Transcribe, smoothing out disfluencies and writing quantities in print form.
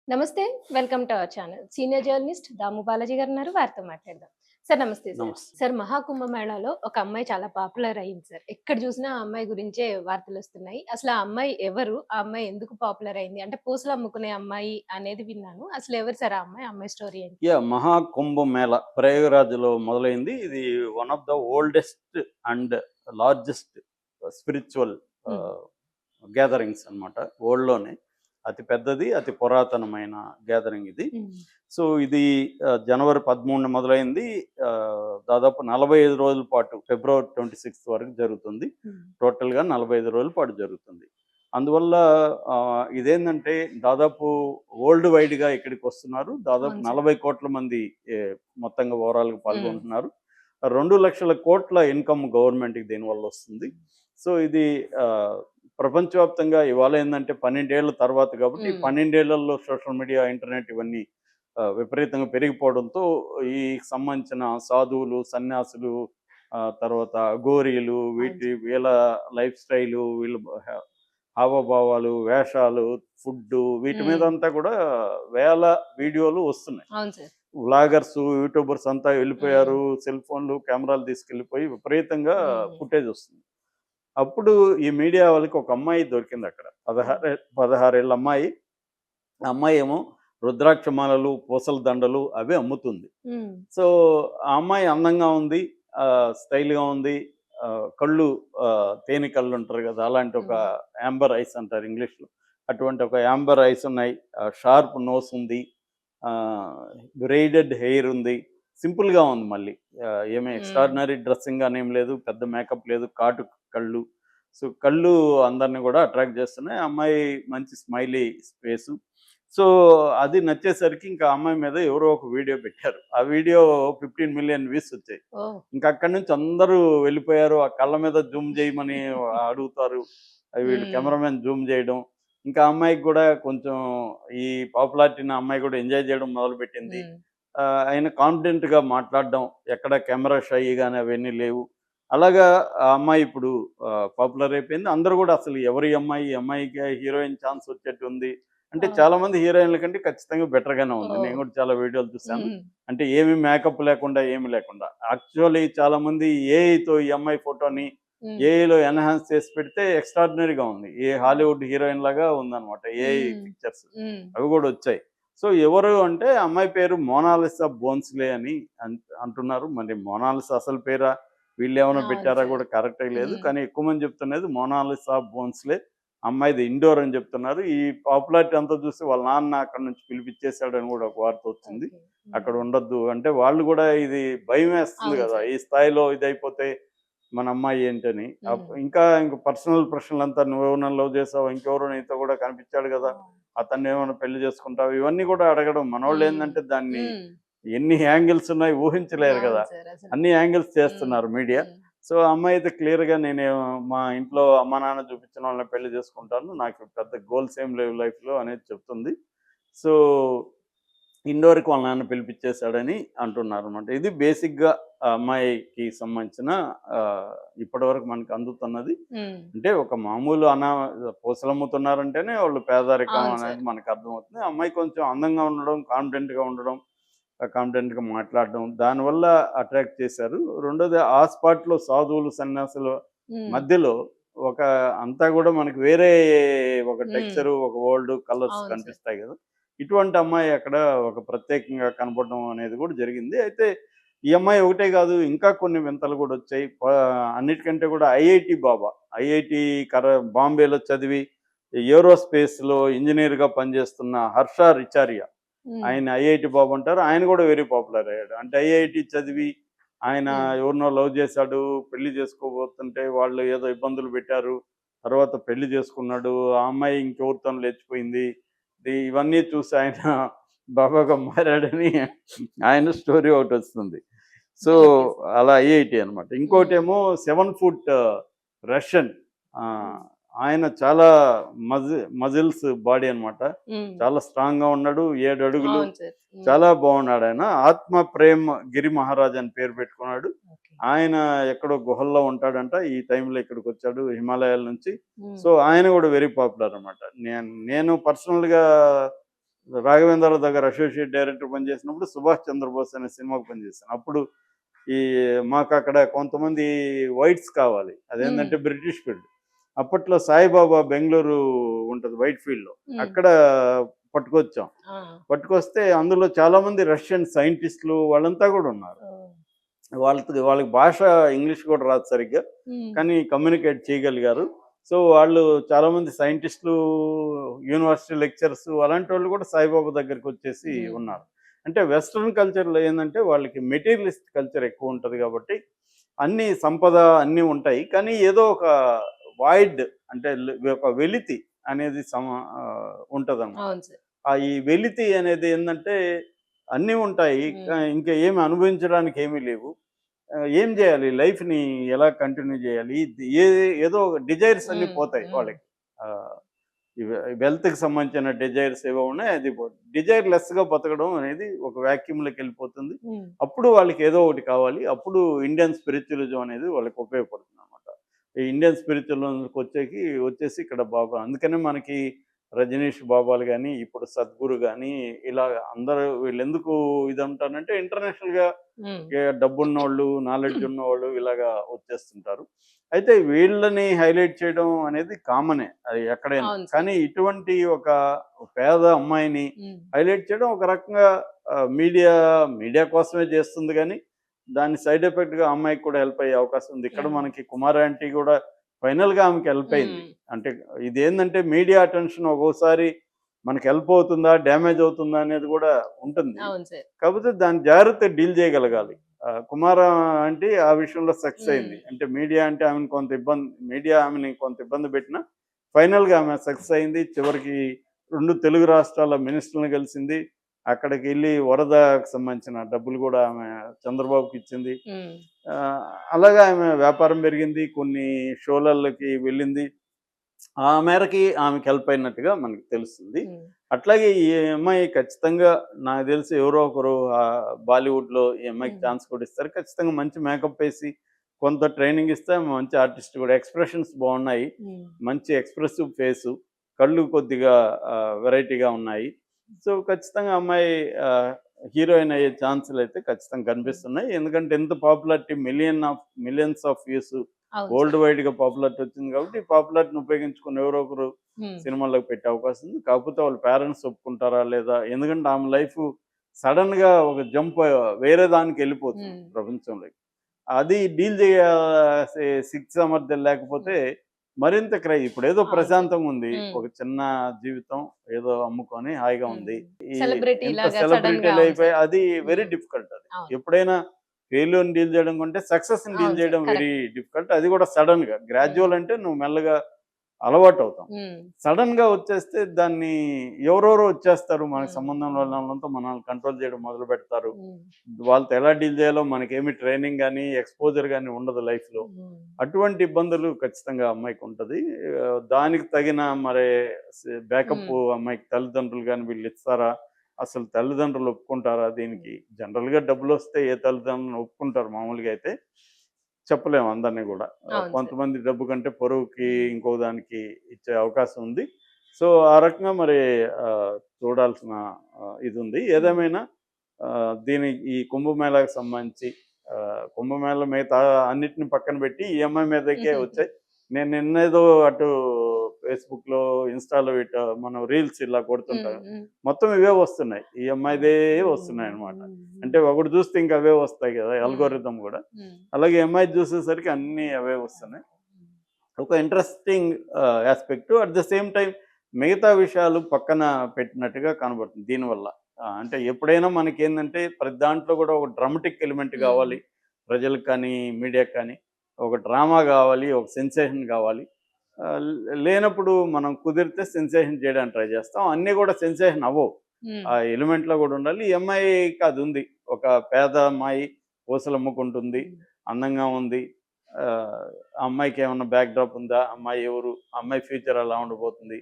నమస్తే. Welcome to our channel. Senior journalist Damu Balaji గారున్నారు. వారితో మాట్లాడదాం. సార్ నమస్తే సార్. నమస్తే. సార్ మహాకుంభ మేళాలో ఒక అమ్మాయి చాలా పాపులర్ అయింది సార్. ఎక్కడ చూసినా ఆ అమ్మాయి గురించే వార్తలొస్తున్నాయి. అసలు ఆ అమ్మాయి ఎవరు? ఆ అమ్మాయి ఎందుకు పాపులర్ అయింది? అంటే పూసలు అమ్ముకునే అమ్మాయి అనేది విన్నాను. అసలు ఎవరు సార్ ఆ అమ్మాయి? ఆ అమ్మాయి స్టోరీ ఏంటి? మహాకుంభ మేళ ప్రయాగరాజ్‌లో మొదలైంది. ఇది one of the oldest and largest spiritual హ్మ్. ఆహ్, గ్యాదరింగ్స్ అన్నమాట. వరల్డ్‌లోనే అతి పెద్దది, అతి పురాతనమైన గ్యాదరింగ్ ఇది. హ్మ్. సో, ఇది జనవరి 13 మొదలైంది. దాదాపు 45 రోజుల పాటు ఫిబ్రవరి 26 వరకు జరుగుతుంది. హ్మ్. టోటల్‌గా 45 రోజుల పాటు జరుగుతుంది. అందువల్ల ఇదేందంటే దాదాపు వరల్డ్ వైడ్‌గా ఇక్కడికొస్తున్నారు. దాదాపు అవును సార్. 40,00,00,000 మంది ఎ మొత్తంగా ఓవరాల్‌గా హ్మ్. పాల్గొంటున్నారు. 2,00,00,000,00,000 ఇన్‌కమ్ గవర్నమెంట్‌కి దీనివల్ల వస్తుంది. సో, ఇది ప్రపంచవ్యాప్తంగా ఇవాళ ఏందంటే 12 ఏళ్ల తర్వాత కాబట్టి, హ్మ్. 12 ఏళ్లలో సోషల్ మీడియా, ఇంటర్నెట్ ఇవన్నీ విపరీతంగా పెరిగిపోవడంతో ఈ సంబంధించిన సాధువులు, సన్యాసులు, తర్వాత అఘోరీలు అవును సార్. వీళ్ళ లైఫ్ స్టైలు, వీళ్ళ హావభావాలు, వేషాలు, ఫుడ్డు వీటి హ్మ్. మీదంతా కూడా వేల వీడియోలు వస్తున్నాయి. అవును సార్. వ్లాగర్స్, యూట్యూబర్స్ అంతా హ్మ్. వెళ్ళిపోయారు. సెల్ ఫోన్లు, కెమెరాలు తీసుకెళ్ళిపోయి విపరీతంగా హ్మ్. ఫుటేజ్ వస్తుంది. అప్పుడు ఈ మీడియా వాళ్ళకి ఒక అమ్మాయి దొరికిందక్కడ. హ్మ్. 16 ఏళ్ల అమ్మాయి. ఆ అమ్మాయేమో రుద్రాక్ష మాలలు, పూసల దండలు అవి అమ్ముతుంది. హ్మ్. సో, ఆ అమ్మాయి అందంగా ఉంది. స్టైల్‌గా ఉంది. కళ్ళు తేనె కళ్ళుంటారు గదా! అలాంటి ఒక హ్మ్. యాంబర్ ఐస్ అంటారు ఇంగ్లీష్‌లో. అటువంటి ఒక యాంబర్ ఐస్ ఉన్నాయి. షార్ప్ నోస్ ఉంది. ఆహ్, బ్రెయిడెడ్ హెయిర్ ఉంది. సింపుల్‌గా ఉంది మళ్ళీ. ఏమి హ్మ్. ఎక్స్ట్రార్డినరీ డ్రెస్సింగ్ అనేం లేదు. పెద్ద మేకప్ లేదు. కాటు కళ్ళు. సో, కళ్ళు అందరిని గూడా అట్రాక్ట్ చేస్తున్నాయి. ఆ అమ్మాయి మంచి స్మైలీ ఫేసు. సో, అది నచ్చేసరికి ఇంకా ఆ అమ్మాయి మీద ఎవరో ఒక వీడియో పెట్టారు. ఆ వీడియో 15,000,000 వ్యూస్ వచ్చాయి. ఓహ్! ఇంకా అక్కడి నుంచి అందరూ వెళ్ళిపోయారు. ఆ కళ్ళ మీద జూమ్ చేయమని అడుగుతారు. వీళ్ళు హ్మ్. కెమెరామెన్ జూమ్ చేయడం. ఇంకా ఆ అమ్మాయికి గూడా కొంచెం ఈ పాపులారిటీని ఆ అమ్మాయి గూడా ఎంజాయ్ చేయడం మొదలుపెట్టింది. హ్మ్. ఆయన కాన్ఫిడెంట్‌గా మాట్లాడడం. ఎక్కడ కెమెరా షై గాని అవన్నీ లేవు. అలాగా ఆ అమ్మాయి ఇప్పుడు పాపులర్ అయిపోయింది. అందరూ గూడా అసలు ఎవరు ఈ అమ్మాయి? ఈ అమ్మాయికి హీరోయిన్ ఛాన్స్ వచ్చేట్టుంది. అంటే ఓహ్! చాలామంది హీరోయిన్‌ల కంటే ఖచ్చితంగా బెటర్‌గానే ఉంది. నేను ఓహ్! గూడా చాలా వీడియోలు చూసాను. హ్మ్. అంటే ఏమి మేకప్ లేకుండా, ఏమి లేకుండా. యాక్చువల్లీ చాలామంది ఏఐతో ఈ అమ్మాయి ఫోటోని హ్మ్. ఏఐలో ఎన్హాన్స్ చేసి పెడితే ఎక్స్ట్రార్డినరీగా ఉంది. ఓహ్! హాలీవుడ్ హీరోయిన్ లాగా ఉందన్నమాట. ఏఐ హ్మ్. పిక్చర్స్ హ్మ్. అవి గూడా వచ్చాయి. సో, ఎవరు అంటే అమ్మాయి పేరు మోనాలిసా బోన్స్‌లే అని అంటున్నారు. మరి మోనాలిసా అసలు పేరా? వీళ్ళేమైనా అవును పెట్టారా సార్. గూడా కరెక్ట్‌గా లేదు. హ్మ్. కానీ ఎక్కువ మంది చెప్తున్నది మోనాలిసా బోన్స్‌లే. అమ్మాయిది ఇండోర్ అని చెప్తున్నారు. ఈ పాపులారిటీ అంతా చూసి వాళ్ళ నాన్న అక్కడి నుంచి పిలిపిచ్చేసాడని గూడా ఒక వార్త వచ్చింది. ఓకే. అక్కడ హ్మ్. ఉండొద్దు అంటే వాళ్ళు గూడా ఇది భయమేస్తుంది అవును గదా! సార్. ఈ స్థాయిలో ఇదైపోతే మన అమ్మాయి ఏంటని. హ్మ్. ఇంక పర్సనల్ ప్రశ్నలంతా నువ్వెవరినైనా లవ్ చేసావా? ఇంకెవరో నీతో గూడా కనిపిచ్చాడు గదా! ఓహ్! అతన్నేమన్నా పెళ్లి చేసుకుంటావా? ఇవన్నీ గూడా అడగడం. హ్మ్. మనోళ్ళేందంటే దాన్ని హ్మ్. ఎన్ని యాంగిల్స్ ఉన్నాయి ఊహించలేరు అవును గదా! సార్ అసలు. అన్ని యాంగిల్స్ హ్మ్. చేస్తున్నారు మీడియా. హ్మ్. సో, ఆ అమ్మాయి అయితే క్లియర్‌గా మా ఇంట్లో అమ్మా, నాన్న చూపించిన వాళ్ళని పెళ్లి చేసుకుంటాను. నాకు పెద్ద గోల్స్ ఏం లేవు లైఫ్‌లో అనేది చెప్తుంది. సో, ఇండోర్‌కి వాళ్ళ నాన్న పిలిపిచ్చేసాడని అంటున్నారనమాట. ఇది బేసిక్‌గా ఆ అమ్మాయికి సంబంధించిన ఇప్పటివరకు మనకు అందుతున్నది. హ్మ్. అంటే ఒక మామూలు పూసలమ్ముతున్నారంటేనే వాళ్ళు పేదరికం అవును అనేది సార్. మనకు అర్థమవుతుంది. ఆ అమ్మాయి కొంచెం అందంగా ఉండడం, కాన్ఫిడెంట్‌గా ఉండడం, కాన్ఫిడెంట్‌గా మాట్లాడడం దానివల్ల అట్రాక్ట్ చేశారు. రెండోది ఆ స్పాట్‌లో సాధువులు, సన్యాసులు హ్మ్. మధ్యలో ఒక అంతా గూడా మనకి వేరే ఒక హ్మ్. టెక్స్చరు, ఒక వరల్డ్, కలర్స్ అవును సార్. కనిపిస్తాయి గదా! ఇటువంటి అమ్మాయి అక్కడ ఒక ప్రత్యేకంగా కనపడడం అనేది గూడా జరిగింది. అయితే ఈ అమ్మాయి ఒకటే గాదు ఇంకా కొన్ని వింతలు గూడొచ్చాయి. అన్నిటికంటే గూడా ఐఐటీ బాబా. ఐఐటీ బాంబేలో చదివి ఏరోస్పేస్‌లో ఇంజినీర్‌గా పనిజేస్తున్న హర్ష రిచారియా. హ్మ్. ఆయన ఐఐటీ బాబు అంటారు. ఆయన గూడా వెరీ పాపులర్ అయ్యాడు. అంటే ఐఐటీ చదివి ఆయన హ్మ్. ఎవరినో లవ్ చేశాడు. పెళ్లి చేసుకోబోతుంటే వాళ్ళు ఏదో ఇబ్బందులు పెట్టారు. తర్వాత పెళ్లి చేసుకున్నాడు. ఆ అమ్మాయి ఇంకెవరితోనో లేచిపోయింది. ఇవన్నీ చూసి ఆయన బాబాగా మారాడని ఆయన స్టోరీ ఒకటొస్తుంది. So, okay sir. అలా ఐఐటీ అనమాట. హ్మ్. ఇంకోటేమో 7 ఫుట్ రష్యన్. ఆహ్, హ్మ్. ఆయన చాలా మజిల్స్ బాడీ అనమాట. హ్మ్. చాలా స్ట్రాంగ్‌గా ఉన్నాడు. 7 అడుగులు. అవును సార్. హ్మ్. చాలా బాగున్నాడాయన. ఆత్మ ప్రేమ్ గిరి మహారాజ్ అని పేరు పెట్టుకున్నాడు. ఓకే. ఆయన ఎక్కడో గుహల్లో ఉంటాడంట. ఈ టైంలో ఇక్కడికొచ్చాడు హిమాలయాల నుంచి. హ్మ్. సో, ఆయన గూడా వెరీ పాపులర్ అనమాట. నేను పర్సనల్‌గా రాఘవేంద్రరావు దగ్గర అసోసియేట్ డైరెక్టర్ పనిచేసినప్పుడు 'సుభాష్ చంద్రబోస్' అనే సినిమాకి పనిచేశాను. అప్పుడు ఈ మాకక్కడ కొంతమంది వైట్స్ కావాలి. హ్మ్. అదేంటంటే బ్రిటిష్ ఫీల్డ్. అప్పట్లో సాయిబాబా బెంగుళూరు ఉంటది వైట్ ఫీల్డ్‌లో. హ్మ్. అక్కడ పట్టుకొచ్చాం. ఆ! పట్టుకొస్తే అందులో చాలామంది రష్యన్ సైంటిస్ట్‌లు వాళ్ళంతా గూడా ఉన్నారు. ఓహ్! వాళ్ళకి భాష ఇంగ్లీష్ కూడా రాదు సరిగ్గా. హ్మ్. కానీ కమ్యూనికేట్ చేయగలిగారు. సో, వాళ్ళు చాలామంది సైంటిస్ట్‌లు, యూనివర్సిటీ లెక్చరర్స్ అలాంటోళ్ళు కూడా సాయిబాబా దగ్గరికొచ్చేసి హ్మ్. ఉన్నారు. అంటే వెస్టర్న్ కల్చర్‌లో ఏందంటే వాళ్ళకి మెటీరియలిస్ట్ కల్చర్ ఎక్కువుంటది గాబట్టి, అన్నీ సంపద అన్నీ ఉంటాయి. కానీ ఏదో ఒక వాయిడ్ అంటే ఒక వెలితి అనేది ఉంటదనమాట. అవును సార్. ఈ వెలితి అనేది ఏందంటే అన్నీ ఉంటాయి. హ్మ్. ఇంకా ఏమి అనుభవించడానికి ఏమీ లేవు. ఏం జేయాలి? లైఫ్‌ని ఎలా కంటిన్యూ జేయాలి? ఏదో డిజైర్స్ అన్నీ హ్మ్. పోతాయి హ్మ్. వాళ్ళకి. ఆహ్, ఈ వెల్త్‌కి సంబంధించిన డిజైర్స్ ఏవో ఉన్నాయి అది డిజైర్ లెస్‌గా బతకడం అనేది ఒక వాక్యూమ్‌లోకెళ్ళిపోతుంది. హ్మ్. అప్పుడు వాళ్ళకి ఏదో ఒకటి కావాలి. అప్పుడు ఇండియన్ స్పిరిచ్యువలిజం అనేది వాళ్ళకి ఉపయోగపడుతుందనమాట. ఈ ఇండియన్ వచ్చేసి ఇక్కడ బాబా అందుకనే మనకి రజనీష్ బాబాలు గాని, ఇప్పుడు సద్గురు గాని ఇలాగ అందరూ వీళ్ళెందుకు ఇదంటానంటే ఇంటర్నేషనల్‌గా హ్మ్. డబ్బున్నోళ్ళు, నాలెడ్జ్ ఉన్నవాళ్ళు ఇలాగా వచ్చేస్తుంటారు. అయితే వీళ్ళని హైలైట్ చేయడం అనేది కామనే. అది ఎక్కడైనా. అవును సార్. కానీ ఇటువంటి ఒక పేద అమ్మాయిని హ్మ్. హైలైట్ చేయడం ఒక రకంగా మీడియా కోసమే చేస్తుంది గానీ, దాని సైడ్ ఎఫెక్ట్‌గా అమ్మాయికి కూడా హెల్ప్ అయ్యే అవకాశం ఉంది. ఇక్కడ యాహ్! మనకి కుమారి ఆంటీ గూడా ఫైనల్‌గా ఆమెకి హెల్ప్ అయింది. హ్మ్. అంటే ఇదేందంటే మీడియా అటెన్షన్ ఒక్కోసారి మనకి హెల్ప్ అవుతుందా? డ్యామేజ్ అవుతుందా? అనేది గూడా ఉంటుంది. అవును సార్. కాకపోతే దాన్ని జాగ్రత్తగా డీల్ చేయగలగాలి. కుమార ఆంటీ ఆ విషయంలో సక్సెస్ హ్మ్. అయింది. అంటే మీడియా ఆమెని కొంత ఇబ్బంది పెట్టినా ఫైనల్‌గా ఆమె సక్సెస్ అయింది. చివరికి 2 తెలుగు రాష్ట్రాల మినిస్టర్‌లని కలిసింది. అక్కడికెళ్ళి వరదకు సంబంధించిన డబ్బులు గూడా ఆమె చంద్రబాబుకిచ్చింది. హ్మ్. ఆహ్, అలాగా ఆమె వ్యాపారం పెరిగింది. కొన్ని షోలల్లకి వెళ్ళింది. ఆ మేరకి ఆమెకి హెల్ప్ అయినట్టుగా మనకి తెలుస్తుంది. హ్మ్. అట్లాగే ఈ అమ్మాయి ఖచ్చితంగా నాకు తెలిసి ఎవరో ఒకరు బాలీవుడ్‌లో ఈ అమ్మాయికి హ్మ్. ఛాన్స్ కూడా ఇస్తారు. ఖచ్చితంగా మంచి మేకప్ ఏసి, కొంత ట్రైనింగ్ ఇస్తే ఆమె మంచి ఆర్టిస్ట్ కూడా. ఎక్స్‌ప్రెషన్స్ బావున్నాయి. హ్మ్. మంచి ఎక్స్‌ప్రెసివ్ ఫేసు. కళ్ళు కొద్దిగా వెరైటీగా ఉన్నాయి. సో, ఖచ్చితంగా అమ్మాయి ఆహ్, హీరోయిన్ అయ్యే ఛాన్సులయితే ఖచ్చితంగా హ్మ్. కనిపిస్తున్నాయి. ఎందుకంటే ఇంత పాపులారిటీ మిలియన్స్ ఆఫ్ వ్యూస్ అవును వరల్డ్ సార్. వైడ్‌గా పాపులారిటీ వచ్చింది కాబట్టి, ఈ పాపులారిటీని ఉపయోగించుకొని ఎవరో ఒకరు హ్మ్. సినిమాల్లోకి పెట్టే అవకాశం ఉంది. కాకపోతే వాళ్ళ పేరెంట్స్ ఒప్పుకుంటారా? లేదా? ఎందుకంటే ఆమె లైఫు సడెన్‌గా ఒక వేరే దానికెళ్ళిపోతుంది హ్మ్. ప్రపంచంలోకి. అది డీల్ చేయాల్సే శక్తి సామర్థ్యం లేకపోతే హ్మ్. మరింత ఇప్పుడేదో అవును సార్. ప్రశాంతంగుంది. హ్మ్. ఒక చిన్న జీవితం ఏదో అమ్ముకొని హాయిగా హ్మ్. ఉంది. ఈ ఇంత సెలబ్రిటీలాగా సడెన్‌గా అవును సెలబ్రిటీలయిపోయి సార్. అది వెరీ హ్మ్. డిఫికల్ట్ అది. అవును. ఎప్పుడైనా ఫెయిల్యూర్‌ని డీల్ చేయడం కంటే సక్సెస్‌ని డీల్ అవును సార్. చేయడం వెరీ కరెక్ట్. డిఫికల్ట్. అది కూడా సడెన్‌గా. హ్మ్. గ్రాడ్యువల్ అంటే నువ్వు మెల్లగా అలవాటవుతాం. హ్మ్. సడెన్‌గా వచ్చేస్తే దాన్ని ఎవరెవరో వచ్చేస్తారు. మనకు హ్మ్. సంబంధం లేని వాళ్ళంతా మనల్ని కంట్రోల్ చేయడం మొదలుపెడతారు. హ్మ్. వాళ్ళతో ఎలా డీల్ చేయాలో మనకేమి ట్రైనింగ్ గాని, ఎక్స్‌పోజర్ గాని ఉండదు లైఫ్‌లో. హ్మ్. అటువంటి ఇబ్బందులు ఖచ్చితంగా అమ్మాయికుంటది. దానికి తగిన మరి హ్మ్. బ్యాకప్పు అమ్మాయికి తల్లిదండ్రులు గాని వీళ్ళిస్తారా? అసలు తల్లిదండ్రులు ఒప్పుకుంటారా హ్మ్. దీనికి? జనరల్‌గా డబ్బులొస్తే ఏ తల్లిదండ్రులు ఒప్పుకుంటారు మామూలుగా అయితే. చెప్పలేము అందరిని గూడా. అవును సార్. కొంతమంది డబ్బు కంటే పరువుకి హ్మ్. ఇంకో దానికి ఇచ్చే అవకాశం ఉంది. సో, ఆ రకంగా మరి ఆహ్, చూడాల్సిన ఇదుంది. హ్మ్. ఏదేమైనా ఈ కుంభమేళాకి సంబంధించి కుంభమేళా మిగతా అన్నిటిని పక్కన పెట్టి ఈ అమ్మాయి మీదకే హుహుహు. వచ్చాయి. నేను నిన్నేదో అటు ఫేస్‌బుక్‌లో, ఇన్‌స్టాలో మనం రీల్స్ ఇలా హ్మ్. కొడుతుంటాం. హ్మ్. మొత్తం ఇవే వస్తున్నాయి. ఈ అవును. అమ్మాయిదే హ్మ్. వస్తున్నాయన్నమాట. హ్మ్. అంటే హ్మ్. ఒకటి చూస్తే ఇంక అవే వస్తాయి గదా! హ్మ్. అల్గోరిథం గూడా. హ్మ్. అలాగే ఈ అమ్మాయిది చూసేసరికి అన్నీ అవే వస్తున్నాయి. ఒక interesting aspect. At the same time మిగతా విషయాలు పక్కన పెట్టినట్టుగా కనబడుతుంది దీనివల్ల. అంటే ఎప్పుడైనా మనకేందంటే ప్రతి దాంట్లో గూడా ఒక డ్రామాటిక్ ఎలిమెంట్ హ్మ్. గావాలి. ప్రజలకు కానీ, మీడియాకి కానీ. ఒక డ్రామా గావాలి. ఒక సెన్సేషన్ గావాలి. లేనప్పుడు మనం కుదిరితే సెన్సేషన్ చేయడానికి ట్రై చేస్తాం. అన్నీ గూడా సెన్సేషన్ అవ్వవు. హ్మ్. ఆ ఎలిమెంట్‌లో గూడా ఉండాలి. ఈ అమ్మాయికి అదుంది. ఒక పేద అమ్మాయి పూసలమ్ముకుంటుంది. హ్మ్. అందంగా ఉంది. ఆ అమ్మాయికేమన్నా బ్యాక్ డ్రాప్ ఉందా? అమ్మాయి ఎవరు? ఆ అమ్మాయి ఫ్యూచర్ ఎలా ఉండబోతుంది?